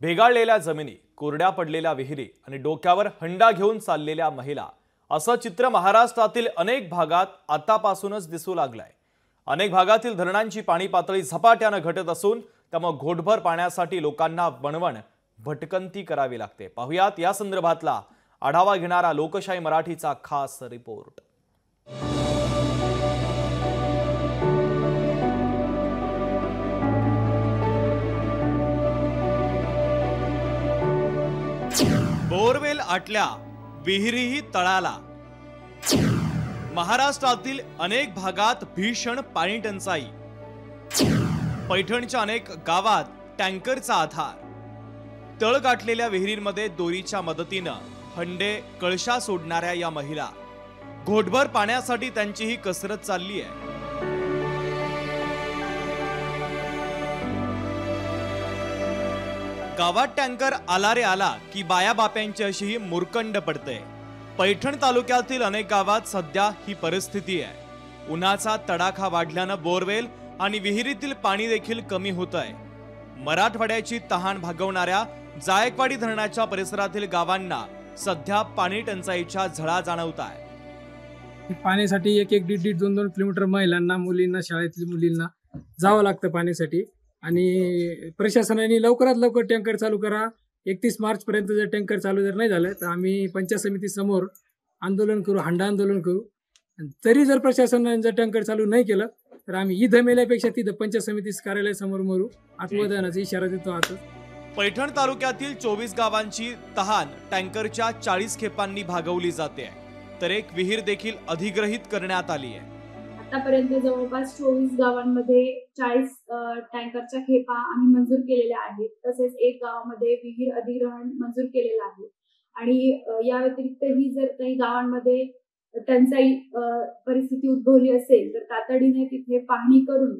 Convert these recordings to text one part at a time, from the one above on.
भेगाळलेल्या जमिनी, कोरड्या पडलेल्या विहिरी आणि डोक्यावर हंडा घेऊन चाललेल्या महिला, असं चित्र महाराष्ट्रातील अनेक भागात आतापासूनच दिसू लागलंय। अनेक भागातील धरणांची पाणी पातळी झपाट्याने घटत असून त्यामुळे घोटभर पाण्यासाठी लोकांना वणवण भटकंती करावी लागते। पाहुयात या संदर्भातला आढावा घेणारा लोकशाही मराठीचा खास रिपोर्ट। बोरवेल आटल्या, विहिरीही तळाला। महाराष्ट्रातील अनेक भागात भीषण पाणी टंचाई। पैठणच्या अनेक गावात टँकरचा आधार। तळ गाठलेल्या विहिरींमध्ये दोरीच्या मदतीने हंडे कळशा सोडणाऱ्या या महिला, घोटभर पाण्यासाठी त्यांची ही कसरत चालली आहे। गावात टँकर आला रे आला की बाया बाप्यांची अशी ही मुरकंड पडते। पैठण तालुक्यातील अनेक गावात सध्या ही परिस्थिती आहे। उन्हाचा तडाखा वाढल्यानं बोरवेल आणि विहिरीतील पाणी देखील कमी होत आहे। मराठवाड्याची तहान भागवणाऱ्या जायकवाडी धरणाच्या परिसरातील गावांना सध्या पाणी टंचाईच्या झळा जाणवत आहे। पाण्यासाठी एक दीड 2 किलोमीटर महिलांना, मुलींना, शाळेतील मुलींना जावं लागतं पाण्यासाठी। आणि प्रशासनाने लवकरात लवकर टँकर चालू करा। 31 मार्च पर्यंत जर टँकर चालू जर नाही झालं तर आम्ही पंचायत समिती समोर आंदोलन करू, हंडा आंदोलन करू। तरी जर प्रशासनाने जर टँकर चालू नाही केलं तर आम्ही इथं मेल्यापेक्षा तिथं पंचायत समिती कार्यालयासमोर मरू, आत्मदानाचा इशारा देतो आहोत। पैठण तालुक्यातील 24 गावांची तहान टँकरच्या 40 खेपांनी भागवली जाते, तर एक विहीर देखील अधिग्रहित करण्यात आली आहे। आतापर्यंत जवळपास 24 गावांमध्ये 40 टँकरच्या खेपा आम्ही मंजूर केलेल्या आहेत। तसेच एक गावामध्ये विहीर अधिग्रहण मंजूर केलेलं आहे। आणि या व्यतिरिक्तही जर काही गावांमध्ये टंचाई परिस्थिती उद्भवली असेल तर तातडीने तिथे पाहणी करून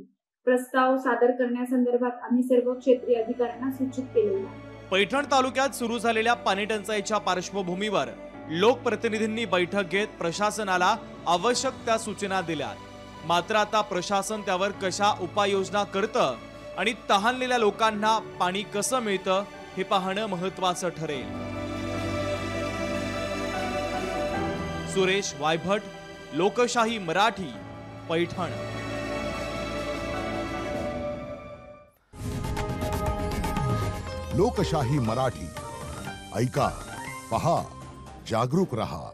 प्रस्ताव सादर करण्यासंदर्भात आम्ही सर्व क्षेत्रीय अधिकाऱ्यांना सूचित केलेलं आहे। पैठण तालुक्यात सुरू झालेल्या पाणी टंचाईच्या पार्श्वभूमीवर लोकप्रतिनिधींनी बैठक घेत प्रशासनाला आवश्यक त्या सूचना दिल्या। मात्र आता प्रशासन त्यावर कशा उपाययोजना करतं आणि तहानलेल्या लोकांना पाणी कसं मिळतं हे पाहणं महत्त्वाचं ठरेल। सुरेश वायभट, लोकशाही मराठी, पैठण। लोकशाही मराठी, ऐका, पहा, जागरूक रहा।